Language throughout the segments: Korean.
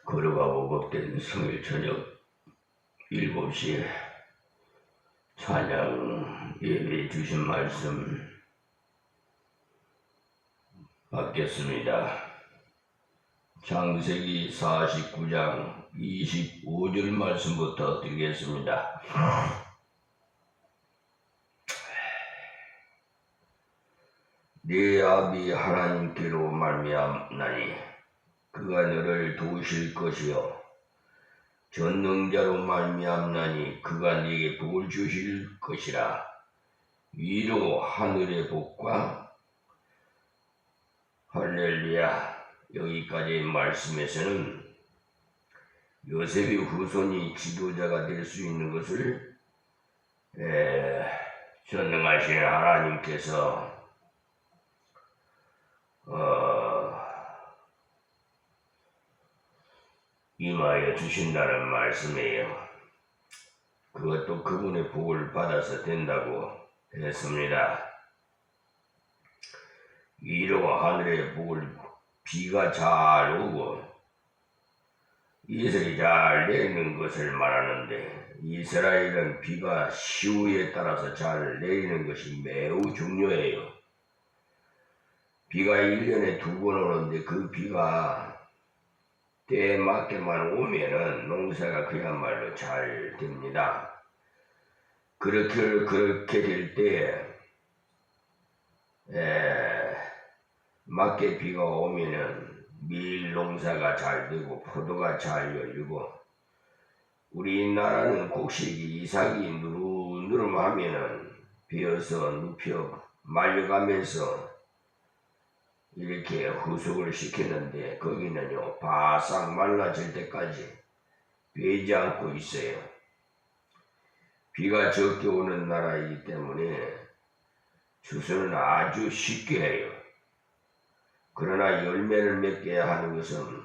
거루가 보급된 성일 저녁 7시에 찬양 예배 주신 말씀 받겠습니다. 창세기 49장 25절 말씀부터 드리겠습니다. 네 아비 하나님께로 말미암나니 그가 너를 도우실 것이요 전능자로 말미암나니 그가 네게 복을 주실 것이라. 위로 하늘의 복과 할렐루야. 여기까지의 말씀에서는 요셉의 후손이 지도자가 될 수 있는 것을 전능하신 하나님께서 임하여 주신다는 말씀이에요. 그것도 그분의 복을 받아서 된다고 했습니다. 위로 하늘의 복을 비가 잘 오고 이슬이 잘 내리는 것을 말하는데, 이스라엘은 비가 시후에 따라서 잘 내리는 것이 매우 중요해요. 비가 1년에 2번 오는데 그 비가 때에 맞게만 오면은 농사가 그야말로 잘 됩니다. 그렇게 될 때 맞게 비가 오면은 밀 농사가 잘 되고 포도가 잘 열리고, 우리나라는 곡식이 이삭이 누름하면은 베어서 눕혀 말려가면서 이렇게 후숙을 시키는데, 거기는요 바싹 말라질 때까지 베지 않고 있어요. 비가 적게 오는 나라이기 때문에 추수는 아주 쉽게 해요. 그러나 열매를 맺게 하는 것은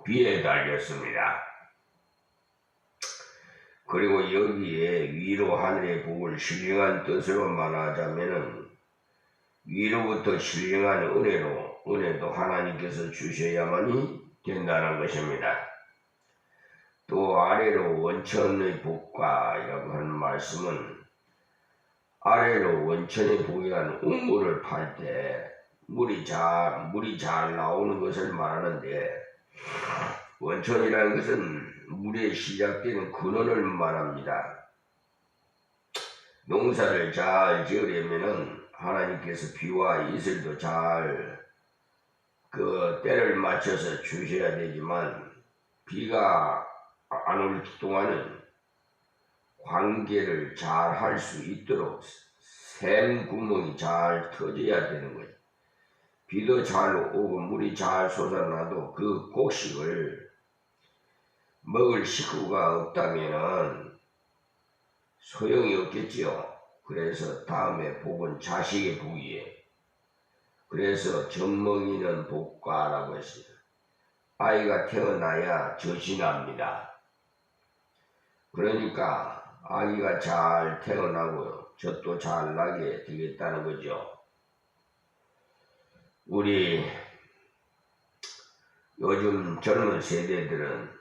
비에 달렸습니다. 그리고 여기에 위로 하늘의 복을 신령한 뜻으로 말하자면은, 위로부터 신령한 은혜도 하나님께서 주셔야만이 된다는 것입니다. 또 아래로 원천의 복과이라고 하는 말씀은, 아래로 원천의 복이라는 우물을 팔 때 물이 잘 나오는 것을 말하는데, 원천이라는 것은 물에 시작되는 근원을 말합니다. 농사를 잘 지으려면은 하나님께서 비와 이슬도 잘 때를 맞춰서 주셔야 되지만, 비가 안 올 동안은 관계를 잘 할 수 있도록 샘 구멍이 잘 터져야 되는 거예요. 비도 잘 오고 물이 잘 솟아나도 그 곡식을 먹을 식구가 없다면은 소용이 없겠지요. 그래서 다음에 복은 자식의 복이에요. 그래서 젖먹이는 복과라고 했습니다. 아이가 태어나야 젖이 납니다. 그러니까 아기가 잘 태어나고 젖도 잘 나게 되겠다는 거죠. 우리 요즘 젊은 세대들은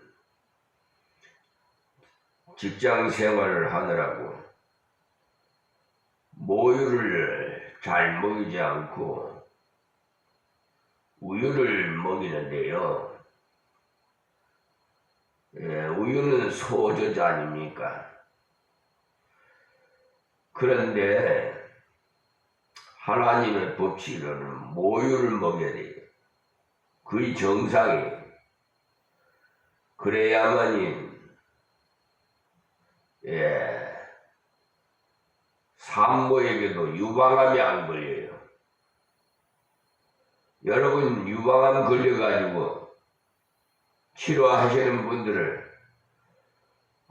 직장 생활을 하느라고 모유를 잘 먹이지 않고 우유를 먹이는데요. 우유는 소저자 아닙니까? 그런데 하나님의 법칙으로는 모유를 먹여야 돼요. 그의 정상이. 그래야만이 산모에게도 유방암이 안 걸려요. 여러분, 유방암 걸려가지고 치료하시는 분들을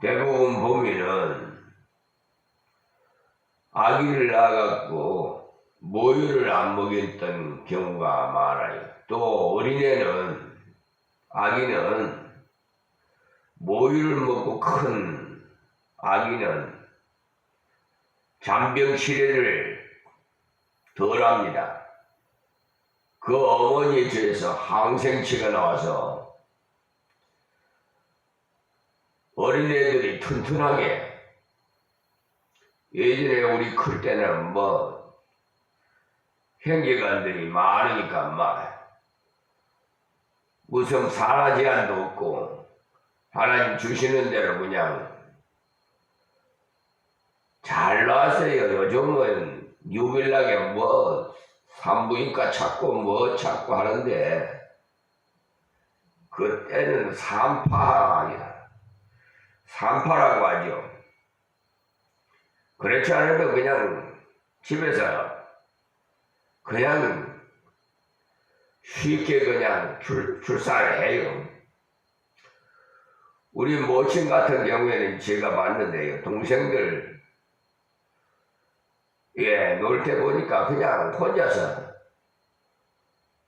대부분 보면은 아기를 낳아갖고 모유를 안 먹였던 경우가 많아요. 또 어린애는, 아기는 모유를 먹고 큰 아기는 잔병 치레를 덜 합니다. 그 어머니의 죄에서 항생치가 나와서 어린애들이 튼튼하게, 예전에 우리 클 때는 뭐 형제간들이 많으니까 막 무슨 산하 제한도 없고 하나님 주시는 대로 그냥 잘 나왔어요. 요즘은 유별나게 뭐 산부인과 찾고 뭐 찾고 하는데 그때는 산파라고 하죠. 그렇지 않으면 그냥 집에서 그냥 쉽게 그냥 출산을 해요. 우리 모친 같은 경우에는 제가 봤는데요. 동생들 놀 때 보니까 그냥 혼자서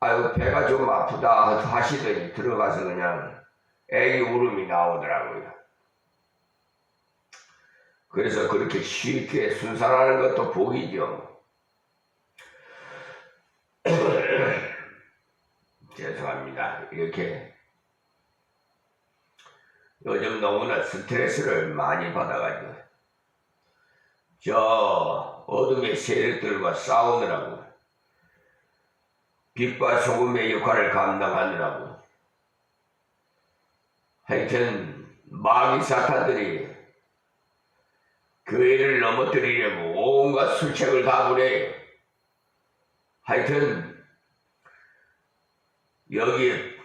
아유 배가 좀 아프다 하시더니 들어가서 그냥 애기 울음이 나오더라고요. 그래서 그렇게 쉽게 순산하는 것도 복이죠. 죄송합니다. 이렇게 요즘 너무나 스트레스를 많이 받아가지고 저 어둠의 세력들과 싸우느라고 빛과 소금의 역할을 감당하느라고 하여튼 마귀 사탄들이 교회를 넘어뜨리려고 온갖 술책을 다 부려요. 하여튼 여기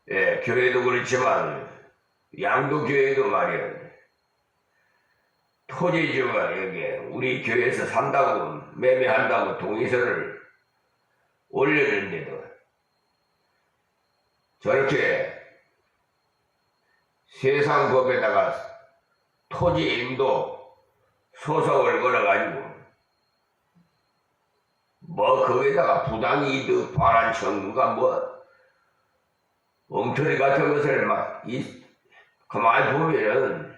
교회도 그렇지만 양도교회도 말이야 토지주가 여기 우리 교회에서 산다고 매매한다고 동의서를 올렸는데도 저렇게 세상 법에다가 토지임도 소송을 걸어가지고 뭐 거기다가 부당이득 반환 청구가 뭐 엉터리 같은 것을 막 가만히 보면은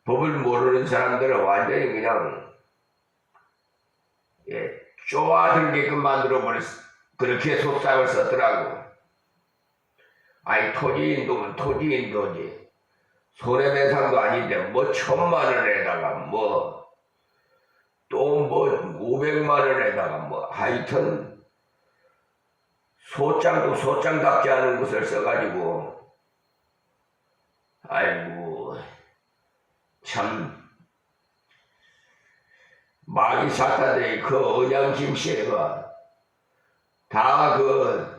법을 모르는 사람들은 완전히 그냥 쪼아들게끔 만들어버렸어. 그렇게 속삭을 썼더라고. 아니 토지인도면 토지인도지 손해배상도 아닌데 뭐 1000만원에다가 뭐 또 뭐 500만원에다가 뭐 하여튼 소장도 소장답지 않은 것을 써가지고 아이고 참 마귀 사탄들이 그 언양심씨가 다 그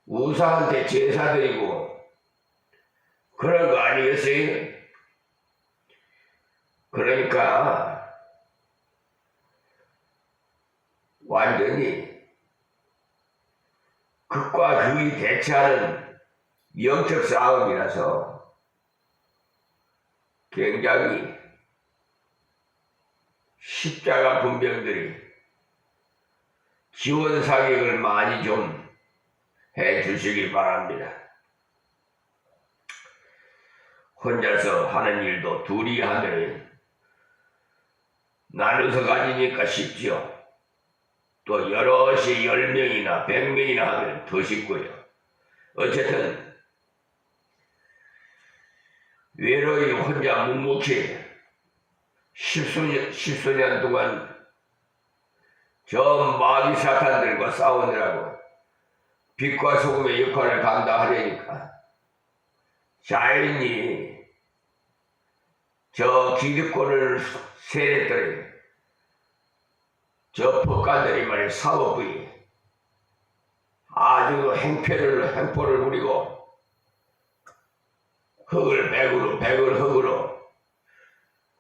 우상한테 제사 드리고 그런 거 아니겠어요? 그러니까 완전히 극과 극이 대치하는 영적 싸움이라서 굉장히 십자가 분병들이 지원 사격을 많이 좀 해주시기 바랍니다. 혼자서 하는 일도 둘이 하면 나눠서 가지니까 쉽죠. 또 여럿이 10명이나 100명이나 하면 더 쉽고요. 어쨌든 외로이 혼자 묵묵히 십수년 동안 저 마귀 사탄들과 싸우느라고 빛과 소금의 역할을 감당하려니까 자연히 저 기득권을 세력들이 저 법관들이 말이야 사법부이 아주 행포를 부리고 흙을 백을 흙으로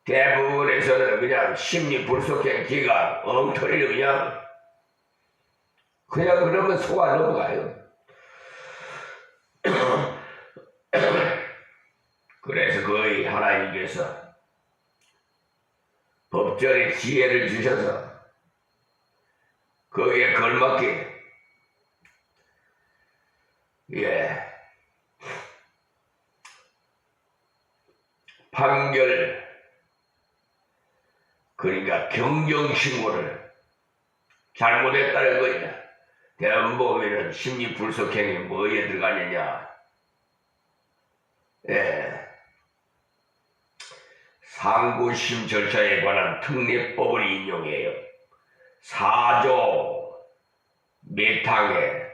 대부분에서는 그냥 심리 불속행 기가 엉터리로 그냥 그러면 속아 넘어가요. 그래서 거의 하나님께서 법전의 지혜를 주셔서 거기에 걸맞게 판결 그러니까 경정신고를 잘못했다는 거냐 대원보면은 심리불속행위 뭐에 들어가느냐? 예. 상부심 절차에 관한 특례법을 인용해요. 4조 매탕에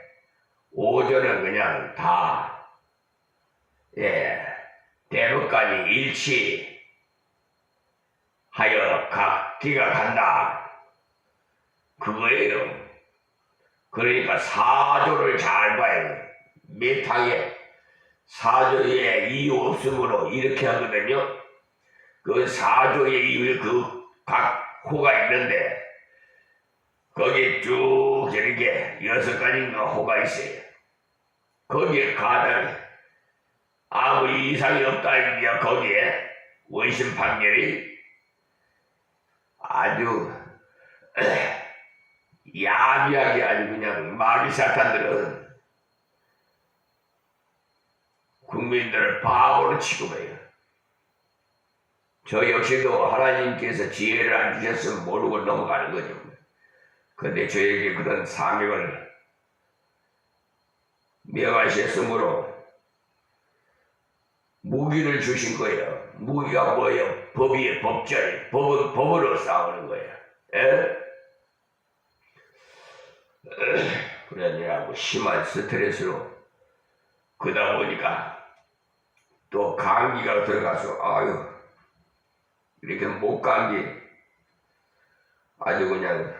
5조는 그냥 다 대법관이 일치하여 각기가 간다. 그거예요. 그러니까 4조를 잘 봐야 돼. 매탕에 4조에 이유 없으므로 이렇게 하거든요. 그 4조의 이유에 그 각 호가 있는데 거기에 쭉 이렇게 6가지인가 호가 있어요. 거기에 가다니 아무 이상이 없다 이야 거기에 원심 판결이 아주 야비하게 아주 그냥 마귀사탄들은 국민들을 바보로 취급해요. 저 역시도 하나님께서 지혜를 안 주셨으면 모르고 넘어가는 거죠. 근데 저에게 그런 사명을 명하셨으므로 무기를 주신 거예요. 무기가 뭐예요? 법이에요. 법절. 법은 법으로 싸우는 거예요. 그러느라고 심한 스트레스로 그러다 보니까 또 감기가 들어가서 아유 이렇게 목감기 아주 그냥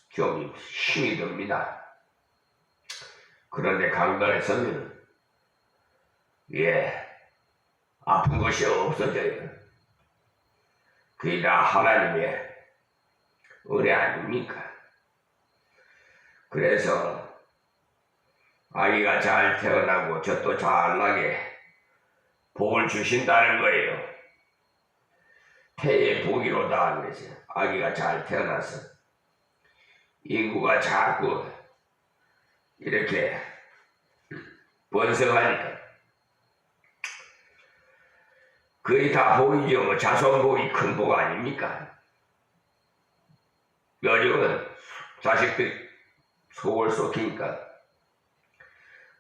좀 힘이 듭니다. 그런데 강단에 서면 아픈 것이 없어져요. 그게 다 하나님의 은혜 아닙니까? 그래서 아기가 잘 태어나고 젖도 잘 나게 복을 주신다는 거예요. 태의 복이로다 하는 것이 아기가 잘 태어나서 인구가 자꾸 이렇게 번성하니까 거의 다 복이죠. 뭐 자손복이 큰 복 아닙니까? 요즘은 자식들 속을 썩히니까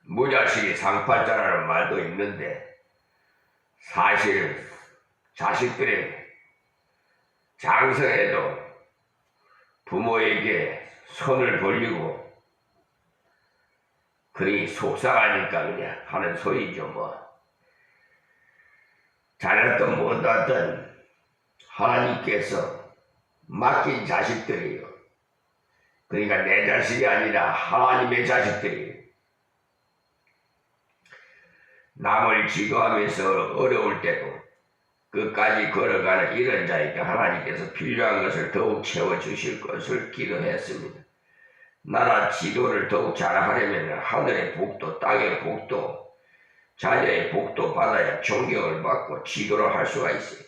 무자식이 상팔자라는 말도 있는데 사실 자식들의 장성해도 부모에게 손을 벌리고 그게 속상하니까 그냥 하는 소리죠. 뭐 잘했든 못했든 하나님께서 맡긴 자식들이에요. 그러니까 내 자식이 아니라 하나님의 자식들이에요. 남을 지도하면서 어려울 때도 끝까지 걸어가는 이런 자에게 하나님께서 필요한 것을 더욱 채워주실 것을 기도했습니다. 나라 지도를 더욱 잘하려면 하늘의 복도 땅의 복도 자녀의 복도 받아야 존경을 받고 지도를 할 수가 있어요.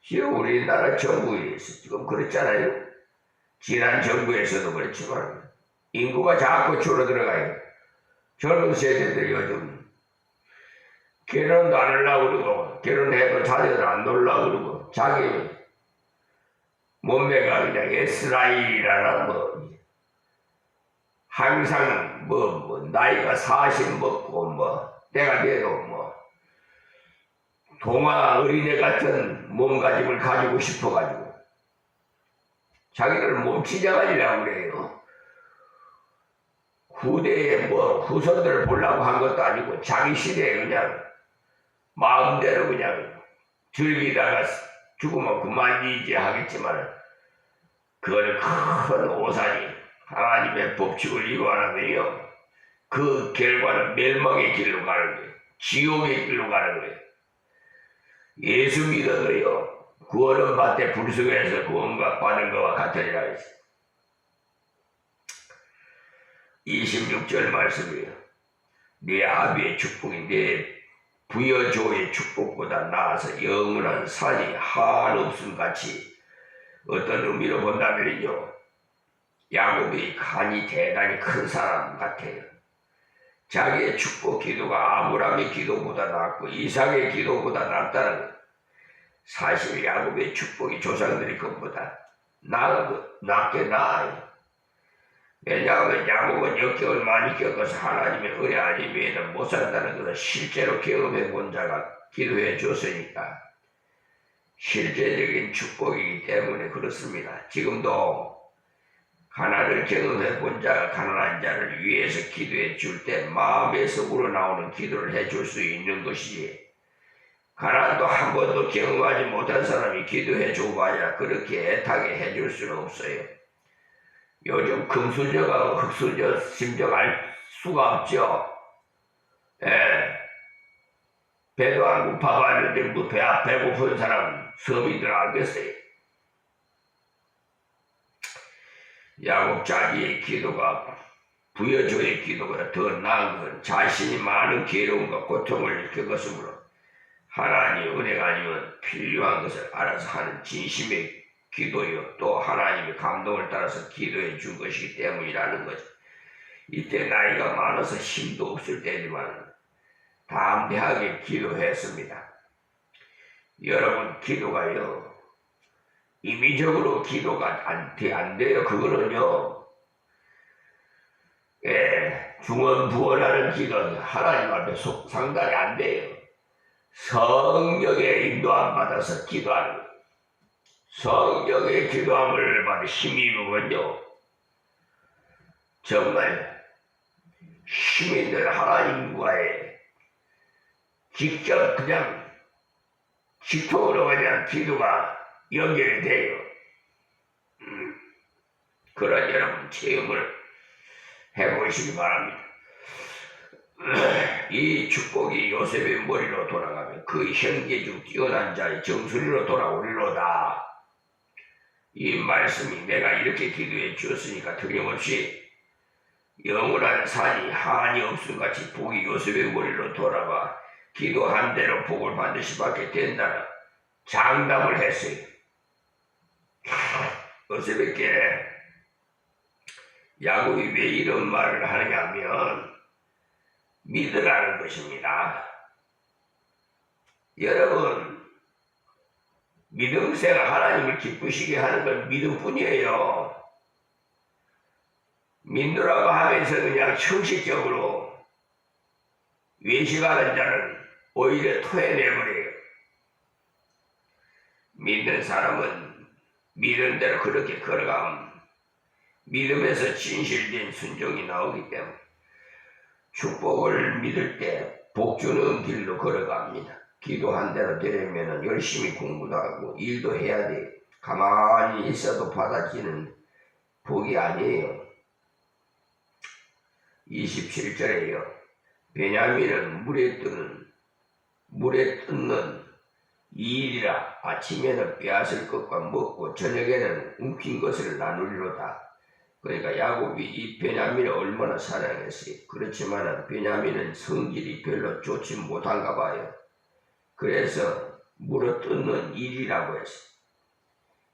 지금 우리나라 정부에서 지금 그렇잖아요. 지난 정부에서도 그렇지만 인구가 자꾸 줄어들어가요. 젊은 세대들 요즘 결혼도 안 하려고 그러고 결혼해도 자녀들 안 놀라고 그러고 자기 몸매가 그냥 S라인이라나 뭐 항상 뭐 나이가 40 먹고 뭐 때가 돼도 뭐 동화 어린애 같은 몸가짐을 가지고 싶어가지고 자기를 몸치장하려고 그래요. 후대에 뭐 후손들을 보려고 한 것도 아니고 자기 시대에 그냥 마음대로 그냥 즐기다가 죽으면 그만이지 하겠지만 그거는 큰 오산이 하나님의 법칙을 이루어내면요 그 결과는 멸망의 길로 가는 거예요. 지옥의 길로 가는 거예요. 예수 믿어도요 구원은 받되 불속에서 구원과 받은 것과 같으리라 했어요. 26절 말씀이에요. 네 아비의 축복이 네 부여조의 축복보다 나아서 영원한 산이 한없음 같이 어떤 의미로 본다면요 야곱이 간이 대단히 큰 사람 같아요. 자기의 축복 기도가 아브라함의 기도보다 낫고 이삭의 기도보다 낫다는 거예요. 사실 야곱의 축복이 조상들의 것보다 낫게 나아요. 왜냐하면 야곱은 역경을 많이 겪어서 하나님의 은혜 아니면 못 산다는 것을 실제로 경험해 본 자가 기도해 줬으니까 실제적인 축복이기 때문에 그렇습니다. 지금도 가난을 경험해 본 자가 가난한 자를 위해서 기도해 줄 때 마음에서 우러나오는 기도를 해줄 수 있는 것이지, 가난도 한 번도 경험하지 못한 사람이 기도해 줘봐야 그렇게 애타게 해줄 수는 없어요. 요즘 금수저가 흑수저 심정 알 수가 없죠. 예. 배도 안 고파봤는데 뭐 배고픈 사람 서민들 알겠어요. 야곱 자기의 기도가 부여조의 기도보다 더 나은 건 자신이 많은 괴로움과 고통을 겪었으므로 하나님의 은혜가 아니면 필요한 것을 알아서 하는 진심의 기도요, 또 하나님의 감동을 따라서 기도해 준 것이기 때문이라는 거죠. 이때 나이가 많아서 힘도 없을 때지만 담대하게 기도했습니다. 여러분, 기도가요, 임의적으로 기도가 안 돼요. 그거는요, 중언부언하는 기도는 하나님 앞에 상당히 안 돼요. 성령의 인도함 받아서 기도하는 거예요. 성령의 기도함을 받아 힘이 입으면요, 정말 힘 있는 하나님과의 직접 그냥 직통으로 그냥 기도가 연결이 돼요. 그런 여러분 체험을 해보시기 바랍니다. 이 축복이 요셉의 머리로 돌아가면 그 형제 중 뛰어난 자의 정수리로 돌아오리로다. 이 말씀이 내가 이렇게 기도해 주었으니까 틀림없이 영원한 산이 한이 없음같이 복이 요셉의 머리로 돌아가 기도한 대로 복을 반드시 받게 된다는 장담을 했어요. 요셉에게 야곱이 왜 이런 말을 하느냐 하면 믿으라는 것입니다. 여러분, 믿음생활 하나님을 기쁘시게 하는 건 믿음뿐이에요. 믿으라고 하면서 그냥 형식적으로 외식하는 자는 오히려 토해내버려요. 믿는 사람은 믿은 대로 그렇게 걸어가면 믿음에서 진실된 순종이 나오기 때문에 축복을 믿을 때 복 주는 길로 걸어갑니다. 기도한 대로 되려면 열심히 공부도 하고 일도 해야 돼. 가만히 있어도 받아지는 복이 아니에요. 27절에요. 베냐민은 물에 뜯는 이일이라. 아침에는 빼앗을 것과 먹고 저녁에는 움킨 것을 나누리로다. 그러니까 야곱이 이 베냐민을 얼마나 사랑했어요. 그렇지만 베냐민은 성질이 별로 좋지 못한가 봐요. 그래서 물어 뜯는 일이라고 했어요.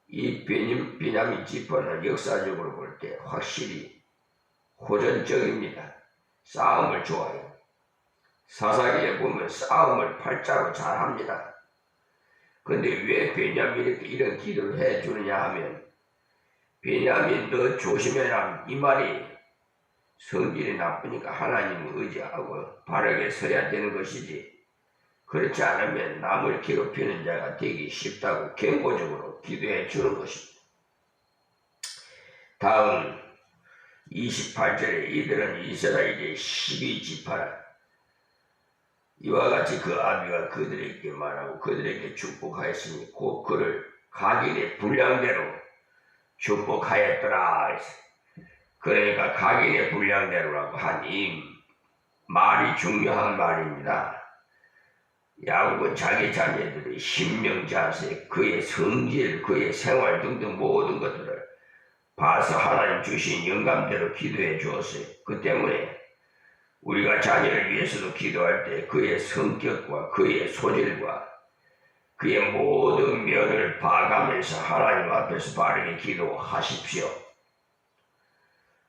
이 베냐민 지파는 역사적으로 볼 때 확실히 호전적입니다. 싸움을 좋아해요. 사사기에 보면 싸움을 팔자로 잘합니다. 그런데 왜 베냐민에게 이런 기도를 해주느냐 하면, 베냐민 너 조심해라, 이 말이 성질이 나쁘니까 하나님을 의지하고 바르게 서야 되는 것이지, 그렇지 않으면 남을 괴롭히는 자가 되기 쉽다고 경고적으로 기도해 주는 것입니다. 다음 28절에 이들은 이스라엘의 12지파라. 이와 같이 그 아비가 그들에게 말하고 그들에게 축복하였으니 곧 그를 각인의 분량대로 축복하였더라. 그러니까 각인의 분량대로라고 한 이 말이 중요한 말입니다. 야곱은 자기 자녀들의 신명 자세, 그의 성질, 그의 생활 등등 모든 것들을 봐서 하나님 주신 영감대로 기도해 주었어요. 그 때문에 우리가 자녀를 위해서도 기도할 때 그의 성격과 그의 소질과 그의 모든 면을 봐가면서 하나님 앞에서 바르게 기도하십시오.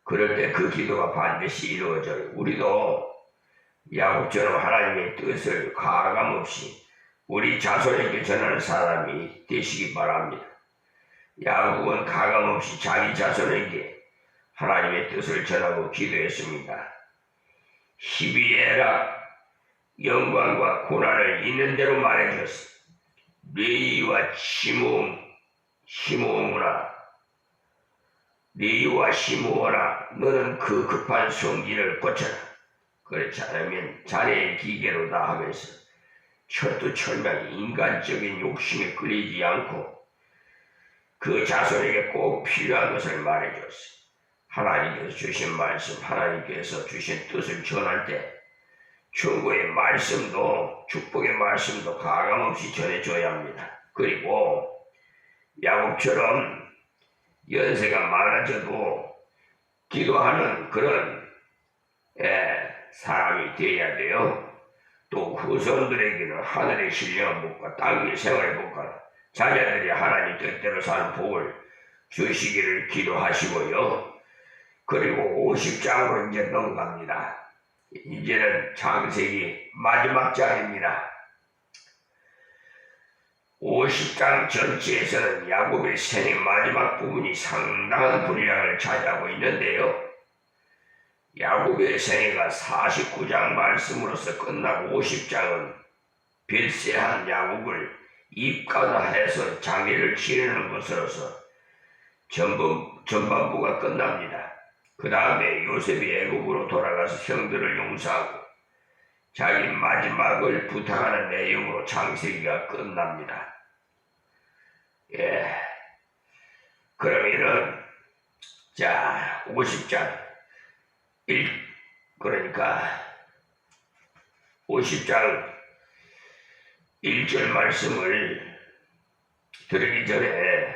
그럴 때 그 기도가 반드시 이루어져요. 우리도 야곱처럼 하나님의 뜻을 가감없이 우리 자손에게 전하는 사람이 되시기 바랍니다. 야곱은 가감없이 자기 자손에게 하나님의 뜻을 전하고 기도했습니다. 희비애락 영광과 고난을 있는 대로 말해주었어. 레위와 시므온아 너는 그 급한 성질을 고쳐라. 그렇지 않으면 자네의 기계로다 하면서 철두철미하게 인간적인 욕심에 끌리지 않고 그 자손에게 꼭 필요한 것을 말해줬어. 하나님께서 주신 말씀, 하나님께서 주신 뜻을 전할 때 충고의 말씀도 축복의 말씀도 가감없이 전해줘야 합니다. 그리고 야곱처럼 연세가 많아져도 기도하는 그런 사람이 되어야 돼요. 또 후손들에게는 하늘의 신령한 복과 땅 위의 생활의 복과 자녀들이 하나님 뜻대로 사는 복을 주시기를 기도하시고요. 그리고 50장으로 이제 넘어갑니다. 이제는 창세기 마지막 장입니다. 50장 전체에서는 야곱의 생의 마지막 부분이 상당한 분량을 차지하고 있는데요. 야곱의 생애가 49장 말씀으로서 끝나고 50장은 별세한 야곱을 입간화해서 장례를 치르는 것으로서 전반부가 끝납니다. 그 다음에 요셉이 애굽으로 돌아가서 형들을 용서하고 자기 마지막을 부탁하는 내용으로 창세기가 끝납니다. 그러면은 자 50장 그러니까 50장 1절 말씀을 들으기 전에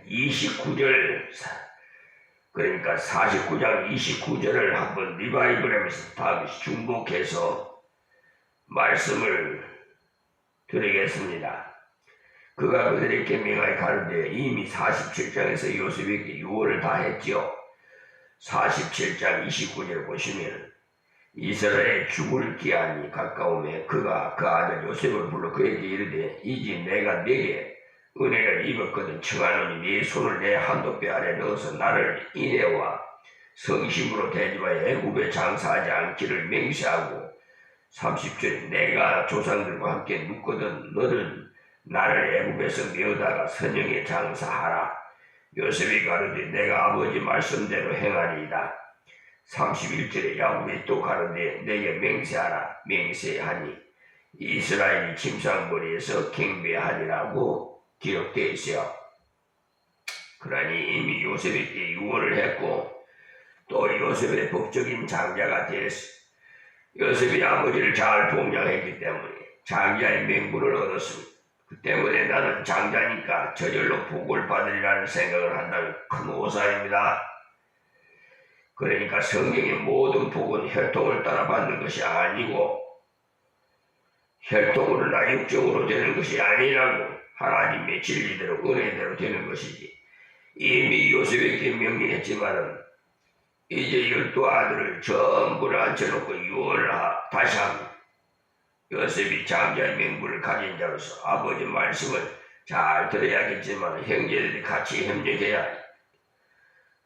29절 그러니까 49장 29절을 한번 리바이벌하면서 다시 중복해서 말씀을 드리겠습니다. 그가 그들에게 명하여 가르되 이미 47장에서 요셉에게 유언을 다 했지요. 47장 29절 보시면 이스라엘 죽을 기한이 가까우매 그가 그 아들 요셉을 불러 그에게 이르되 이제 내가 네게 은혜를 입었거든 청하노니 네 손을 내 한도뼈 아래 넣어서 나를 인애와 성심으로 대접하여 애굽에 장사하지 않기를 맹세하고 30절에 내가 조상들과 함께 눕거든 너는 나를 애굽에서 메어다가 선영에 장사하라. 요셉이 가르되 내가 아버지 말씀대로 행하리이다. 31절에 야곱이 또 가르되 내게 맹세하라. 맹세하니 이스라엘이 침상머리에서 경배하리라고 기록되어 있어요. 그러니 이미 요셉에게 유언을 했고 또 요셉의 법적인 장자가 되었어. 요셉이 아버지를 잘 봉양했기 때문에 장자의 명분을 얻었습니다. 그 때문에 나는 장자니까 저절로 복을 받으리라는 생각을 한다면 큰 오산입니다. 그러니까 성경의 모든 복은 혈통을 따라 받는 것이 아니고 혈통으로나 육정으로 되는 것이 아니라고 하나님의 진리대로 은혜대로 되는 것이지. 이미 요셉에게 명령했지만은 이제 12아들을 전부 앉혀놓고 유언을 다시 합니다. 요셉이 장자의 명분을 가진 자로서 아버지 말씀을 잘 들어야겠지만 형제들이 같이 협력해야 해.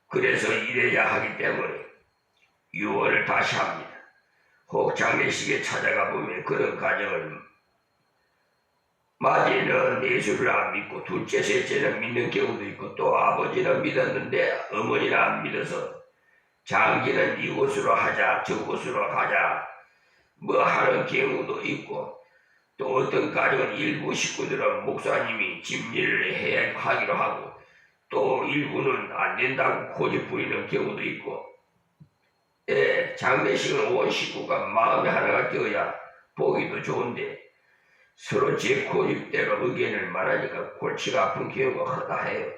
그래서 이래야 하기 때문에 유언을 다시 합니다. 혹 장례식에 찾아가 보면 그런 가정을 마지는 예수를 안 믿고 둘째 셋째는 믿는 경우도 있고 또 아버지는 믿었는데 어머니는 안 믿어서 장기는 이곳으로 하자 저곳으로 가자 뭐 하는 경우도 있고 또 어떤 가정은 일부 식구들은 목사님이 집일을 하기로 하고 또 일부는 안 된다고 고집 부리는 경우도 있고 장례식은 온 식구가 마음이 하나가 되어야 보기도 좋은데 서로 제 고집대로 의견을 말하니까 골치가 아픈 경우가 허다해요.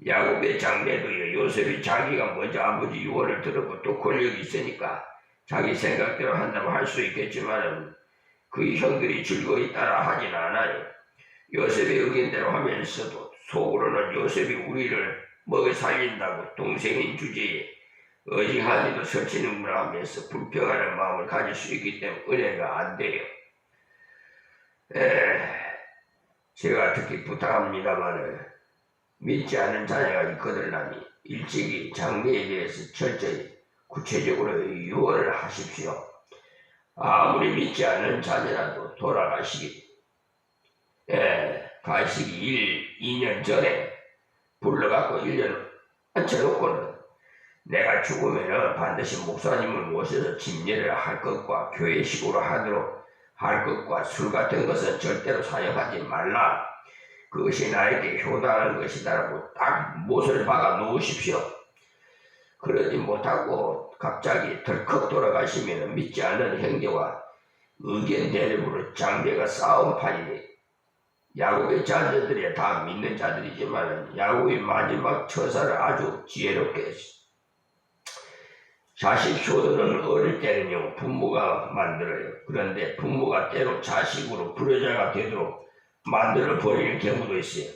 야곱의 장례도요. 요셉이 자기가 먼저 아버지 유언을 들었고 또 권력이 있으니까 자기 생각대로 한다면 할 수 있겠지만 그 형들이 즐거이 따라 하진 않아요. 요셉의 의견대로 하면서도 속으로는 요셉이 우리를 먹여 살린다고 동생인 주제에 어지간히도 설치는구나 하면서 불평하는 마음을 가질 수 있기 때문에 은혜가 안 돼요. 제가 특히 부탁합니다만 믿지 않는 자녀가 있거들라니 일찍이 장례에 대해서 철저히 구체적으로 유언을 하십시오. 아무리 믿지 않는 자녀라도 가시기 1, 2년 전에 불러갖고 1년 앉혀놓고는 내가 죽으면은 반드시 목사님을 모셔서 집례를 할 것과 교회식으로 하도록 할 것과 술 같은 것은 절대로 사용하지 말라. 그것이 나에게 효당한 것이다라고 딱 못을 박아 놓으십시오. 그러지 못하고 갑자기 덜컥 돌아가시면 믿지 않는 형제와 의견 대립으로 장례가 싸움판이니 야곱의 자녀들이 다 믿는 자들이지만 야곱의 마지막 처사를 아주 지혜롭게 했어. 자식 효도는 어릴 때는요 부모가 만들어요. 그런데 부모가 때로 자식으로 불효자가 되도록 만들어 버리는 경우도 있어요.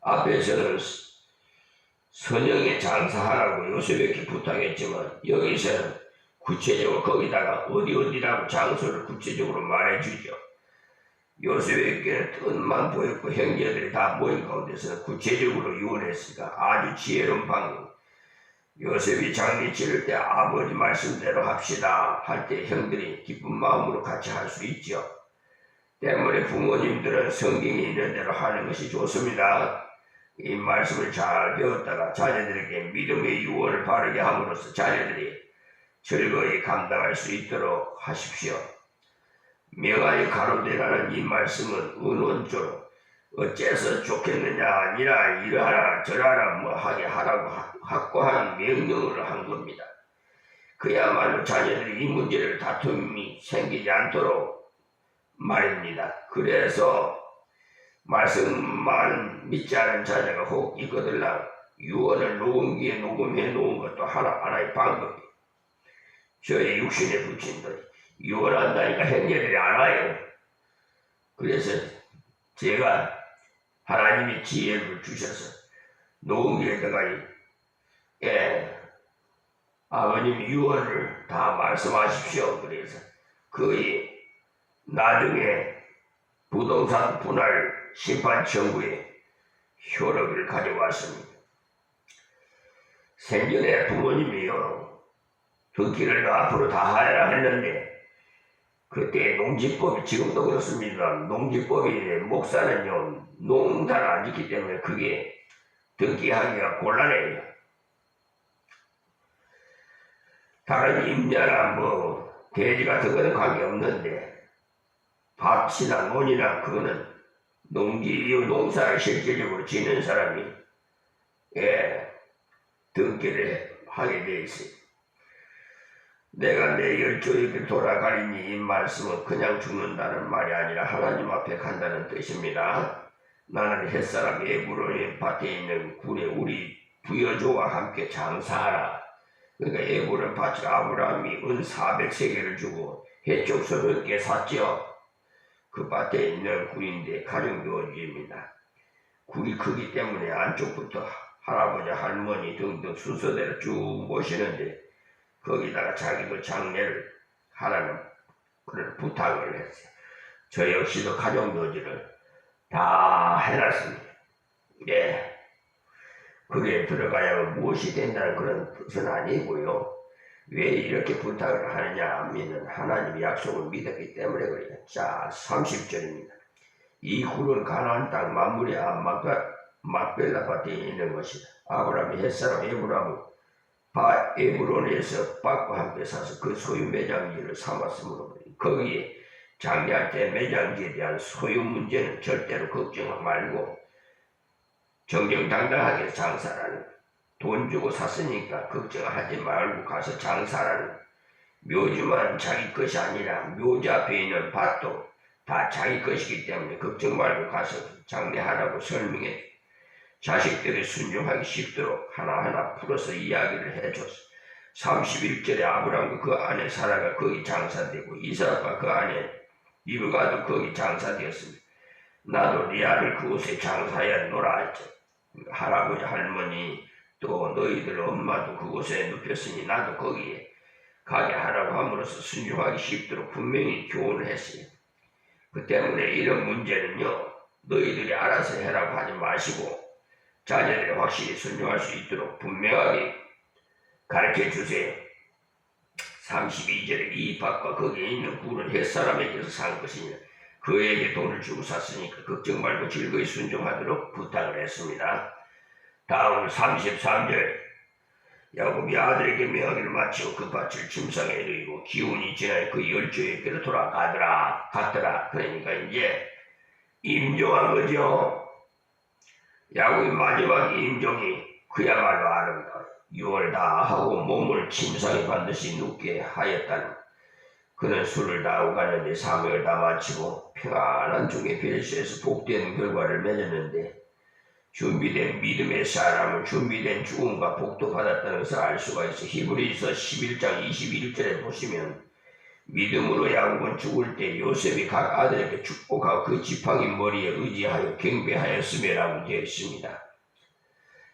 앞에서는 선영에 장사하라고 요셉에게 부탁했지만 여기서는 구체적으로 거기다가 어디라고 장소를 구체적으로 말해주죠. 요셉에게는 뜻만 보였고 형제들이 다 모인 가운데서 구체적으로 유언했으니까 아주 지혜로운 방법. 요셉이 장례 치를 때 아버지 말씀대로 합시다 할 때 형들이 기쁜 마음으로 같이 할 수 있죠. 때문에 부모님들은 성경에 있는 대로 하는 것이 좋습니다. 이 말씀을 잘 배웠다가 자녀들에게 믿음의 유언을 바르게 함으로써 자녀들이 즐거이 감당할 수 있도록 하십시오. 명하여 가로되라는 이 말씀은 은원조로 어째서 좋겠느냐 아니라 이러하라 저러하라 뭐 하게 하라고 확고한 명령을 한 겁니다. 그야말로 자녀들이 이 문제를 다툼이 생기지 않도록 말입니다. 그래서 말씀만 믿지 않은 자녀가 혹 이거들랑 유언을 녹음기에 녹음해 놓은 것도 하나의 방법이에요. 저의 육신에 부친들이 유언한다니까 형제들이 알아요. 그래서 제가 하나님이 지혜를 주셔서 녹음기에다가 아버님 유언을 다 말씀하십시오. 그래서 거의 나중에 부동산 분할 심판 청구에 효력을 가져왔습니다. 생전에 부모님이요 그 길을 앞으로 다 해라 했는데 그때 농지법이 지금도 그렇습니다. 농지법이 목사는요 농사를 안 짓기 때문에 그게 등기하기가 곤란해요. 다른 임야나 뭐 대지 같은 거는 관계없는데 밭이나 논이나 그거는 농사를 실질적으로 짓는 사람이 등기를 하게 돼 있어요. 내가 내 열조에게 돌아가리니 이 말씀은 그냥 죽는다는 말이 아니라 하나님 앞에 간다는 뜻입니다. 나는 햇사람 에브론의 밭에 있는 굴에 우리 부여조와 함께 장사하라. 그러니까 에브론 밭을 아브라함이 은 400세겔을 주고 해쪽 서넓게 샀죠. 그 밭에 있는 굴인데 가정묘지입니다. 굴이 크기 때문에 안쪽부터 할아버지 할머니 등등 순서대로 쭉 모시는데 거기다가 자기도 장례를 하라는 그런 부탁을 했어요. 저 역시도 가정묘지를 다 해놨습니다. 그게 들어가야 무엇이 된다는 그런 뜻은 아니고요. 왜 이렇게 부탁을 하느냐 하면은 하나님의 약속을 믿었기 때문에 그래요. 자, 30절입니다. 이 굴은 가나안 땅 맘무리아 막벨라 밭에 있는 것이다. 아브라함이 햇사람 에브론에서 밭과 함께 사서 그 소유 매장지를 삼았으므로 거기에 장례할 때 매장지에 대한 소유 문제는 절대로 걱정 말고 정정당당하게 장사라는 돈 주고 샀으니까 걱정하지 말고 가서 장사라는 묘지만 자기 것이 아니라 묘지 앞에 있는 밭도 다 자기 것이기 때문에 걱정 말고 가서 장례하라고 설명해 자식들이 순종하기 쉽도록 하나하나 풀어서 이야기를 해줬어. 31절에 아브람과 그 아내 사라가 거기 장사되고 이삭과 그 아내 리브가도 거기 장사되었습니다. 나도 리아를 그곳에 장사해야 놀아 했죠. 할아버지 할머니 또 너희들 엄마도 그곳에 눕혔으니 나도 거기에 가게 하라고 함으로써 순종하기 쉽도록 분명히 교훈을 했어요. 그 때문에 이런 문제는요 너희들이 알아서 해라고 하지 마시고 자녀들이 확실히 순종할 수 있도록 분명하게 가르쳐 주세요. 32절에 이 밭과 거기에 있는 굴은 햇사람에게서 산 것이냐 그에게 돈을 주고 샀으니까 걱정 말고 즐거이 순종하도록 부탁을 했습니다. 다음 33절 야곱이 아들에게 명하기를 마치고 그 밭을 침상에 누이고 기운이 지나야 그 열조에게로 돌아가더라 갔더라. 그러니까 이제 임종한 거죠. 야곱의 마지막 임종이 그야말로 아름다워. 6월 다 하고 몸을 침상에 반드시 눕게 하였다는. 그는 술을 다 하고 갔는데 사명을 다 마치고 평안한 중에 벨시에서 복된 결과를 맺었는데 준비된 믿음의 사람은 준비된 죽음과 복도 받았다는 것을 알 수가 있어. 히브리서 11장 21절에 보시면 믿음으로 야곱은 죽을 때 요셉이 각 아들에게 축복하고 그 지팡이 머리에 의지하여 경배하였음이라고 되어 있습니다.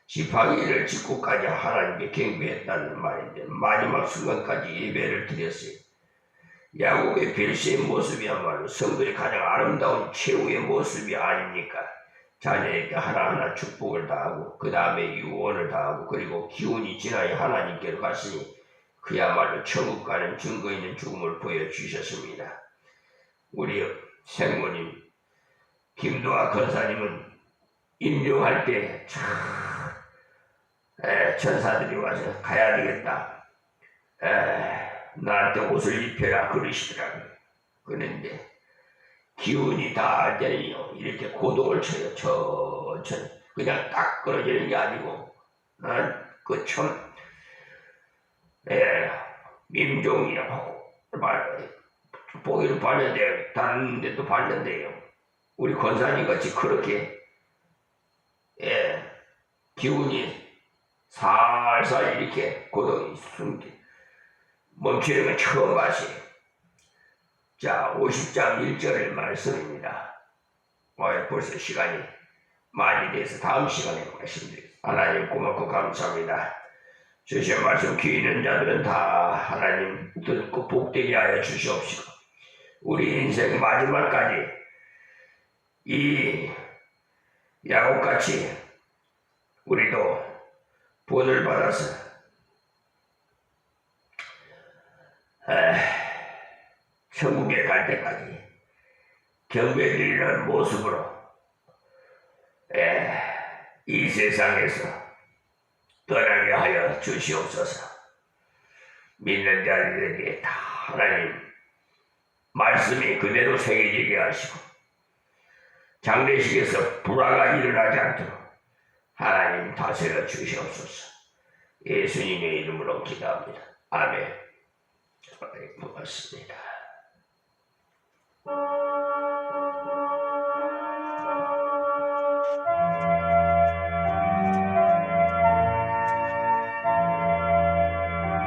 지팡이를 짚고까지 하나님께 경배했다는 말인데 마지막 순간까지 예배를 드렸어요. 야곱의 벨시의 모습이야말로 성도의 가장 아름다운 최후의 모습이 아닙니까? 자녀에게 하나하나 축복을 다하고 그 다음에 유언을 다하고 그리고 기운이 지나야 하나님께로 갔으니 그야말로 천국 가는 증거 있는 죽음을 보여주셨습니다. 우리 생모님 김도아 권사님은 임종할 때 천사들이 와서 가야 되겠다. 나한테 옷을 입혀라 그러시더라고요. 그런데 기운이 닿을 때는요 이렇게 고동을 쳐요. 천천히 그냥 딱 끊어지는 게 아니고 난 그 참 임종이라고 보기를 봤는데 다른 데도 봤는데요 우리 권사님 같이 그렇게 기운이 살살 이렇게 고동이 멈추는 건 처음 봤어요. 자 50장 1절의 말씀입니다. 벌써 시간이 많이 돼서 다음 시간에 말씀드리겠습니다. 하나님 고맙고 감사합니다. 주신 말씀 귀 있는 자들은 다 하나님 듣고 복되게 하여 주시옵시고 우리 인생 마지막까지 이 야곱같이 우리도 본을 받아서 천국에 갈 때까지 경배드리는 모습으로 이 세상에서 떠나게 하여 주시옵소서. 믿는 자들에게 다 하나님 말씀이 그대로 새겨지게 하시고 장례식에서 불화가 일어나지 않도록 하나님 다스려 주시옵소서. 예수님의 이름으로 기도합니다. 아멘. 고맙습니다.